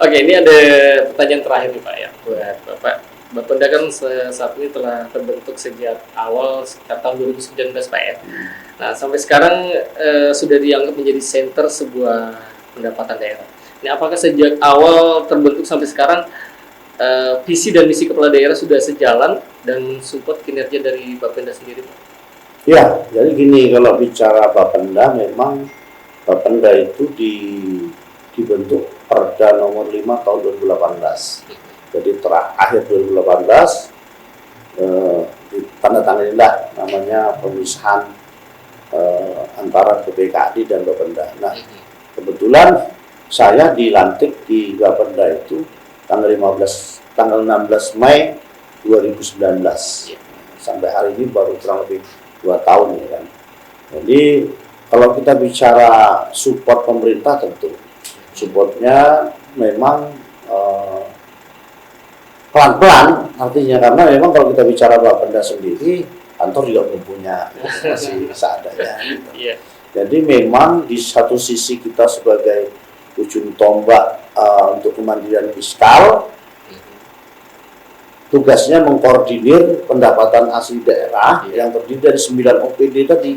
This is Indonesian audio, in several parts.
Oke, ini ada pertanyaan terakhir nih Pak ya buat Bapak. Bapenda kan saat ini telah terbentuk sejak awal sekitar tahun 2019 Pak ya. Nah sampai sekarang sudah dianggap menjadi center sebuah pendapatan daerah. Ini apakah sejak awal terbentuk sampai sekarang visi dan misi kepala daerah sudah sejalan dan support kinerja dari Bapenda sendiri Pak? Ya, jadi gini, kalau bicara Bapenda, memang Bapenda itu dibentuk Perda nomor 5 tahun 2018. Jadi akhir 2018 ditandatangani namanya pemisahan antara BPKAD dan Bapenda. Nah, kebetulan saya dilantik di Bapenda itu tanggal 16 Mei 2019. Sampai hari ini baru kurang lebih 2 tahun ya kan. Jadi kalau kita bicara support pemerintah, tentu supportnya memang pelan-pelan artinya, karena memang kalau kita bicara Bapenda sendiri, kantor juga belum punya, masih seadanya gitu. Jadi memang di satu sisi kita sebagai ujung tombak untuk kemandirian fiskal, tugasnya mengkoordinir pendapatan asli daerah yang terdiri dari 9 OPD tadi.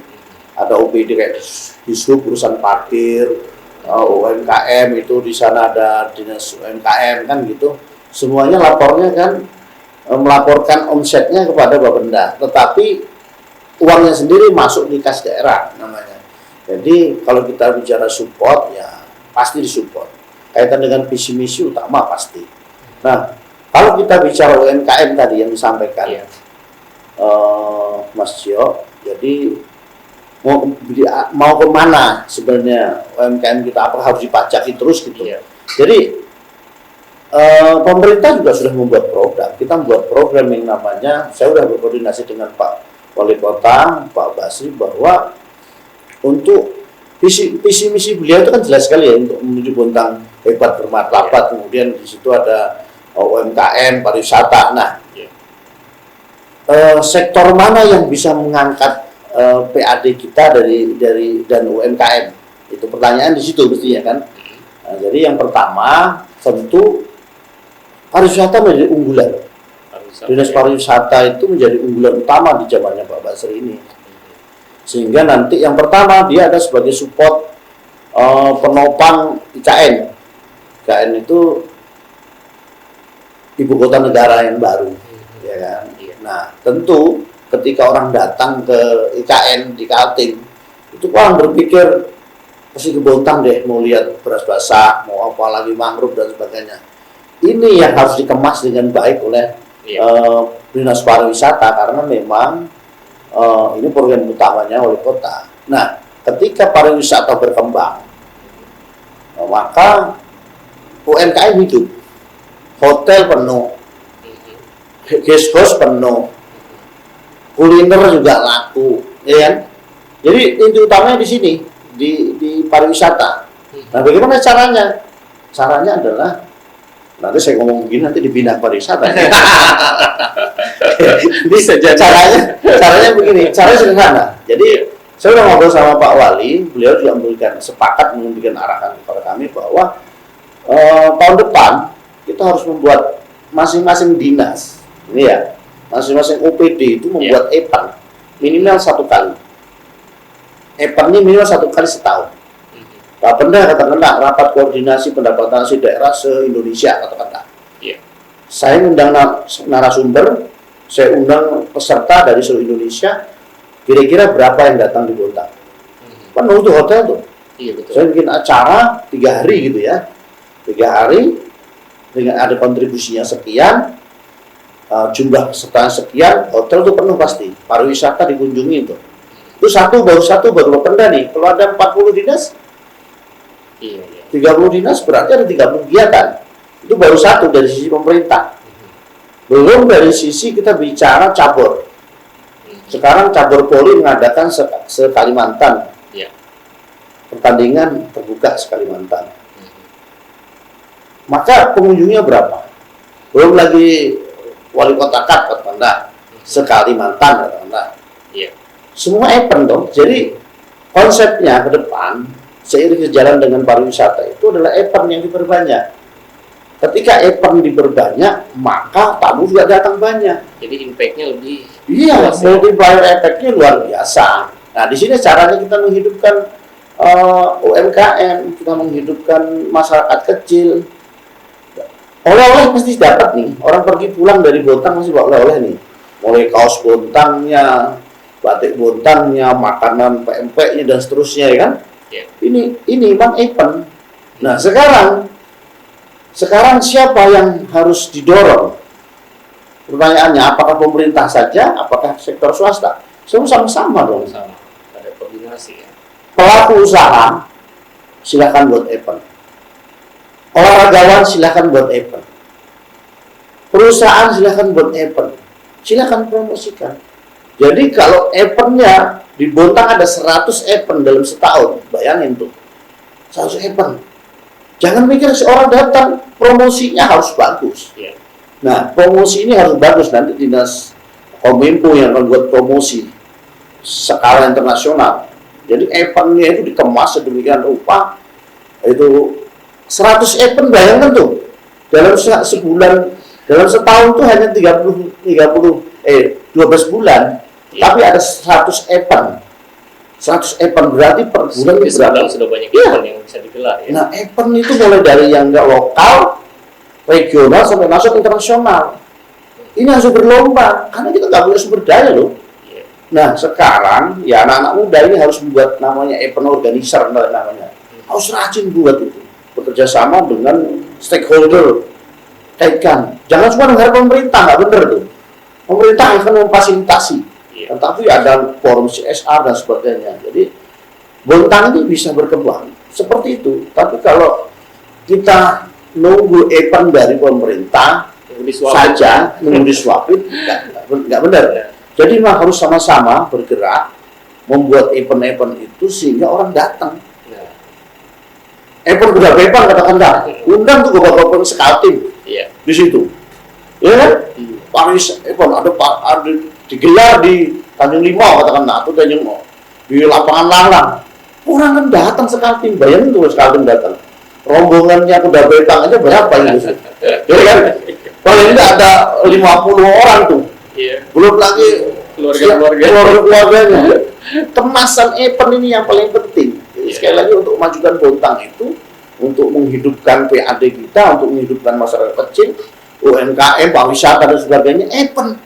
Ada OPD kayak di sub urusan parkir, UMKM itu di sana ada dinas UMKM kan gitu. Semuanya lapornya kan melaporkan omsetnya kepada Bapenda, tetapi uangnya sendiri masuk di kas daerah namanya. Jadi kalau kita bicara support, ya pasti disupport. Kaitan dengan visi misi utama pasti. Nah, kalau kita bicara UMKM tadi yang disampaikan Mas Cio, jadi mau kemana sebenarnya UMKM kita, apa harus dipajaki terus gitu. Jadi pemerintah juga sudah membuat program. Kita membuat program yang namanya, saya sudah berkoordinasi dengan Pak Wali Kota, Pak Basri, bahwa untuk visi misi beliau itu kan jelas sekali ya, untuk menuju Bontang hebat bermartabat. Kemudian di situ ada UMKM, pariwisata. Nah, sektor mana yang bisa mengangkat PAD kita dari dan UMKM? Itu pertanyaan di situ mestinya kan. Nah, jadi yang pertama tentu pariwisata menjadi unggulan. Dinas pariwisata itu menjadi unggulan utama di zamannya Pak Basri ini. Sehingga nanti yang pertama dia ada sebagai support penopang IKN. IKN itu ibu kota negara yang baru, ya kan. Nah, tentu ketika orang datang ke IKN di Kaltim, itu orang berpikir pasti ke Bontang deh, mau lihat beras basah, mau apa lagi mangrove dan sebagainya. Ini yang harus dikemas dengan baik oleh dinas pariwisata, karena memang ini program utamanya wali kota. Nah, ketika pariwisata berkembang, maka UMKM hidup, hotel penuh, guest house penuh, kuliner juga laku, ya kan? Jadi inti utamanya di sini, di pariwisata. Nah, bagaimana caranya? Caranya adalah, nanti saya ngomong begini nanti dibina pariwisata. Bisa jadi. Caranya begini, caranya sederhana. Jadi saya sudah ngobrol sama Pak Wali, beliau juga memberikan arahan kepada kami bahwa tahun depan kita harus membuat masing-masing dinas, ini ya, masing-masing OPD itu membuat EPAN minimal 1 kali. EPAN ini minimal 1 kali setahun. Bapenda katakanlah rapat koordinasi pendapatan asli daerah se-Indonesia katakanlah. Saya undang narasumber, saya undang peserta dari seluruh Indonesia. Kira-kira berapa yang datang di Bontang? Penuh tuh hotel tuh. Betul. Saya bikin acara 3 hari gitu ya. 3 hari dengan ada kontribusinya sekian, jumlah peserta sekian, hotel tuh penuh pasti. Pariwisata dikunjungi itu. Itu baru Bapenda nih. Kalau ada 40 dinas, 30 dinas berarti ada 30 kegiatan. Itu baru satu dari sisi pemerintah. Belum dari sisi kita bicara cabur. Sekarang cabur poli mengadakan se-Kalimantan. Pertandingan terbuka se-Kalimantan. Maka pengunjungnya berapa? Belum lagi wali kota katakanlah se-Kalimantan katakanlah. Semua event dong. Jadi konsepnya ke depan seiring sejalan dengan pariwisata itu adalah event yang diperbanyak. Ketika event diperbanyak, maka tamu juga datang banyak. Jadi impact-nya lebih Iya, luas ya. multiplier efeknya luar biasa. Nah, di sini caranya kita menghidupkan UMKM, kita menghidupkan masyarakat kecil. Oleh-oleh pasti dapat nih. Orang pergi pulang dari Bontang masih bawa oleh-oleh nih. Mulai kaos Bontangnya, batik Bontangnya, makanan PMP-nya dan seterusnya ya kan. Ya. Ini Bang event. Nah, sekarang siapa yang harus didorong? Pertanyaannya, apakah pemerintah saja, apakah sektor swasta? Semua sama-sama dong. Sama, ada koordinasi ya. Pelaku usaha, silakan buat event. Olahragawan, silakan buat event. Perusahaan, silakan buat event. Silakan promosikan. Jadi kalau eventnya di Bontang ada 100 event dalam setahun, bayangin tuh, 100 event. Jangan mikir seorang datang, promosinya harus bagus. Ya. Nah, promosi ini harus bagus. Nanti Dinas Kominfo yang akan buat promosi skala internasional. Jadi eventnya itu dikemas sedemikian rupa. Itu 100 event, bayangkan tuh. Dalam sebulan, dalam setahun tuh hanya 12 bulan. Ya. Tapi ada 100 event. 100 event berarti per bulan Jadi berapa? sebulan sudah banyak Iya. event yang bisa digelar ya. Nah, event itu mulai dari yang nggak lokal, regional, sampai masuk internasional. Ini harus berlomba, karena kita nggak punya sumber daya loh. Iya. Nah, sekarang, ya anak-anak muda ini harus membuat namanya event organizer, namanya. Harus rajin buat itu. Bekerja sama dengan stakeholder. Kaitkan. Jangan cuma dengar pemerintah, nggak bener tuh. Pemerintah akan memfasilitasi. Iya. Tetapi ada forum CSR dan sebagainya. Jadi Bontang ini bisa berkembang seperti itu. Tapi kalau kita nunggu event dari pemerintah Yang disuapin. saja, nunggu disuapin, nggak benar. Ya. Jadi memang harus sama-sama bergerak membuat event-event itu sehingga orang datang. Nah, Event udah bebas katakan dah, undang tuh bapak-bapak sekaltim iya. di situ, ya kan? Iya. Paris event ada digelar di Tanjung Limau katakan, nah itu Tanjung di lapangan Lalang, orang kan datang sekaltim, bayangin tuh sekaltim datang, rombongannya kuda betang aja berapa itu, ya kan? Paling nggak ada 50 orang tuh, Iya. belum lagi keluarga-keluarganya. Kemasan event ini yang paling penting. Jadi, sekali lagi untuk memajukan Bontang itu, untuk menghidupkan PAD kita, untuk menghidupkan masyarakat kecil, UMKM, pariwisata dan sebagainya, event.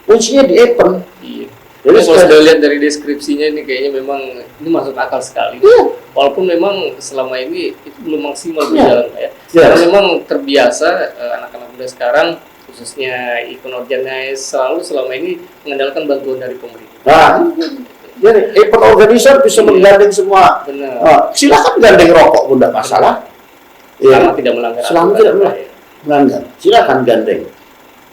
Kuncinya di event. Iya. Jadi Jadi kalau sekali- sudah lihat dari deskripsinya ini kayaknya memang ini masuk akal sekali. Iya. Walaupun memang selama ini itu belum maksimal Iya. berjalan Pak ya. Iya. Karena memang terbiasa anak-anak muda sekarang khususnya event organizer selalu selama ini mengandalkan bantuan dari pemerintah. Nah, jadi event organizer bisa Iya. menggandeng semua. Benar. Silakan gandeng rokok pun tidak masalah. Selama Iya. tidak melanggar Selama aturan, tidak Pak, melanggar. ya. Melanggar, silakan gandeng.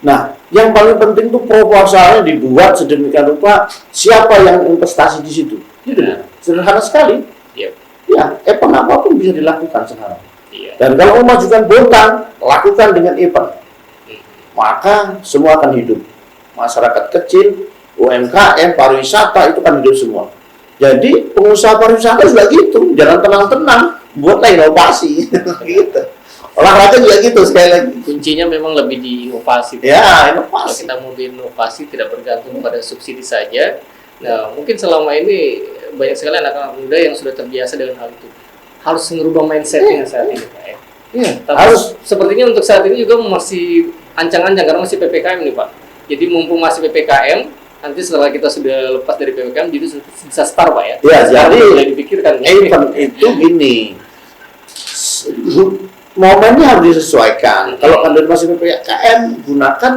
Nah, yang paling penting tuh proposalnya dibuat sedemikian rupa siapa yang investasi di situ. Gitu. Nah. Sederhana sekali. Iya. Ya, event apapun bisa dilakukan sekarang. Iya. Dan kalau mau majukan Bontang, lakukan dengan event. Hmm. Maka semua akan hidup. Masyarakat kecil, UMKM, pariwisata itu kan hidup semua. Jadi pengusaha pariwisata juga gitu, jangan tenang-tenang, buatlah inovasi. Gitu. Olahraga juga gitu sekali lagi. Kuncinya memang lebih di inovasi. Ya, Kalau inovasi. kita mau berinovasi tidak bergantung pada subsidi saja. Nah, mungkin selama ini banyak sekali anak-anak muda yang sudah terbiasa dengan hal itu. Harus merubah mindsetnya saat ini, Pak. Ya. Iya, Tapi harus. sepertinya untuk saat ini juga masih ancang-ancang karena masih PPKM nih, Pak. Jadi mumpung masih PPKM, nanti setelah kita sudah lepas dari PPKM, jadi bisa start, Pak ya. Ya, Sekarang jadi mulai dipikirkan. event itu gini. Momennya harus disesuaikan. Kalau kalian masih PPKM, gunakan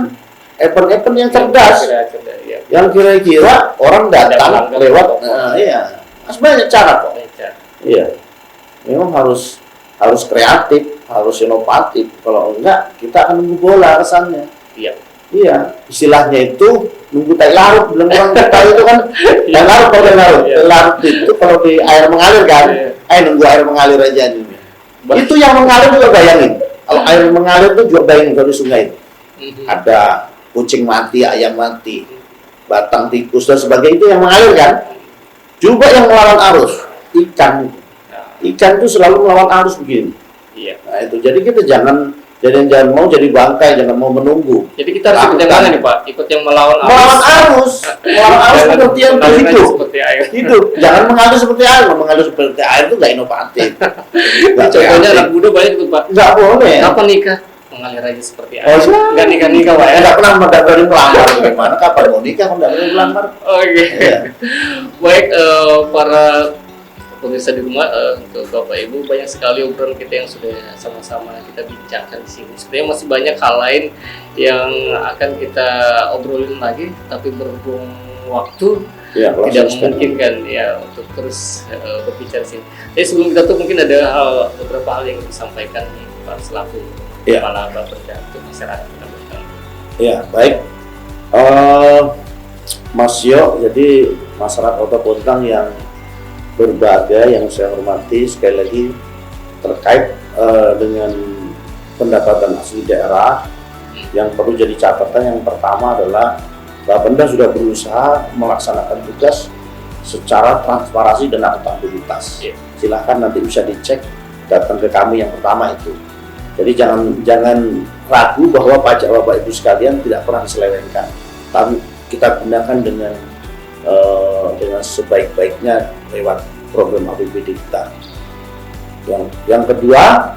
event-event yang cerdas. Cerdas, ya. Yang kira-kira orang datang melanggar lewat, protokol. iya, mas banyak cara kok. Baca. Iya, memang harus kreatif, harus inovatif. Kalau enggak, kita akan nunggu bola kesannya. Iya. Iya, istilahnya itu nunggu tai larut. Bilang orang kita itu kan tai larut, kalau tai larut. Iya. Tai larut itu kalau di air mengalir kan, Iya. nunggu air mengalir aja nih. Itu yang mengalir juga bayangin. Kalau air mengalir itu juga bayangin kalau di sungai. Mhm. Ada kucing mati, ayam mati, batang tikus dan sebagainya, itu yang mengalir kan. Juga yang melawan arus, ikan. Nah, Ikan itu selalu melawan arus begini. iya. Nah itu, jadi kita jangan jangan mau jadi bangkai, jangan mau menunggu. Jadi kita harus ikut yang mana nih Pak? Ikut yang melawan Melawan arus, melawan arus pengertian itu mengalir aja hidup. seperti air. Hidup, jangan mengalir seperti air. Mengalir seperti air itu nggak inovatif. Nggak Contohnya kreatif. anak muda banyak tuh Pak. Nggak boleh. Kapan nikah? Mengalir aja seperti air. Oh, iya. Nggak nikah Pak ya? Nggak pernah mendaftarin pelamar. Bagaimana? Kapan mau nikah? Mendaftarin pelamar. Oke. Iya. Baik, para pemirsa di rumah, untuk Bapak Ibu, banyak sekali obrolan kita yang sudah sama-sama kita bincangkan di sini. Sebenarnya masih banyak hal lain yang akan kita obrolin lagi, tapi berhubung waktu Ya, tidak memungkinkan ya untuk terus berbicara di sini. Jadi sebelum kita tuh mungkin ada beberapa hal yang disampaikan nih Pak selaku Ya. kepala Bapeda untuk masyarakat kita bersama. Ya, baik. Mas Yo, jadi masyarakat Kota Bontang yang berbahagia yang saya hormati, sekali lagi terkait dengan pendapatan asli daerah yang perlu jadi catatan. Yang pertama adalah Bapenda sudah berusaha melaksanakan tugas secara transparansi dan akuntabilitas. Silahkan nanti bisa dicek, datang ke kami yang pertama itu. Jadi jangan ragu bahwa pajak Bapak Ibu sekalian tidak pernah diselewengkan, tapi kita gunakan dengan sebaik-baiknya lewat program APBD kita. Yang kedua,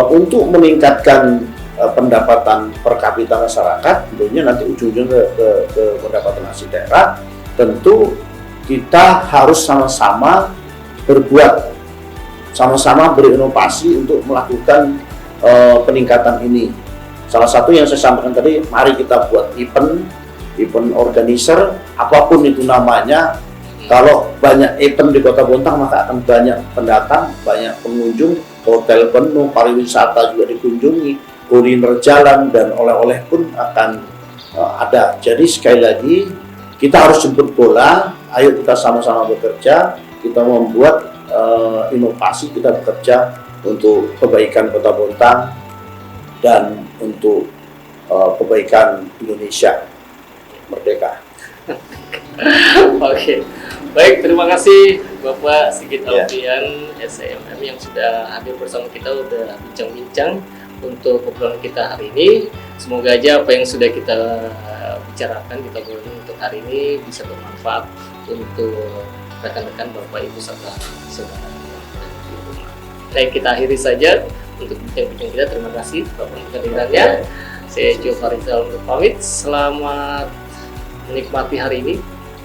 untuk meningkatkan pendapatan per kapita masyarakat, tentunya nanti ujung-ujungnya ke pendapatan asli daerah, tentu kita harus sama-sama berbuat, sama-sama berinovasi untuk melakukan peningkatan ini. Salah satu yang saya sampaikan tadi, mari kita buat event organizer, apapun itu namanya. Kalau banyak event di Kota Bontang, maka akan banyak pendatang, banyak pengunjung, hotel penuh, pariwisata juga dikunjungi, kuliner jalan, dan oleh-oleh pun akan ada. Jadi sekali lagi, kita harus jemput bola, ayo kita sama-sama bekerja, kita membuat inovasi, kita bekerja untuk kebaikan Kota Bontang dan untuk kebaikan Indonesia merdeka. Oke, baik, terima kasih Bapak Sigit Ya. Alfian SEMM yang sudah hadir bersama kita, udah bincang-bincang untuk obrolan kita hari ini. Semoga aja apa yang sudah kita bicarakan, kita obrolin untuk hari ini bisa bermanfaat untuk rekan-rekan Bapak Ibu serta saudara yang ada di rumah. Baik, kita akhiri saja untuk bincang-bincang kita. Terima kasih Bapak untuk kehadirannya. Saya Jo Farizal untuk pamit. Selamat menikmati hari ini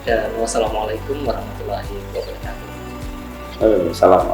dan wassalamualaikum warahmatullahi wabarakatuh. Salam.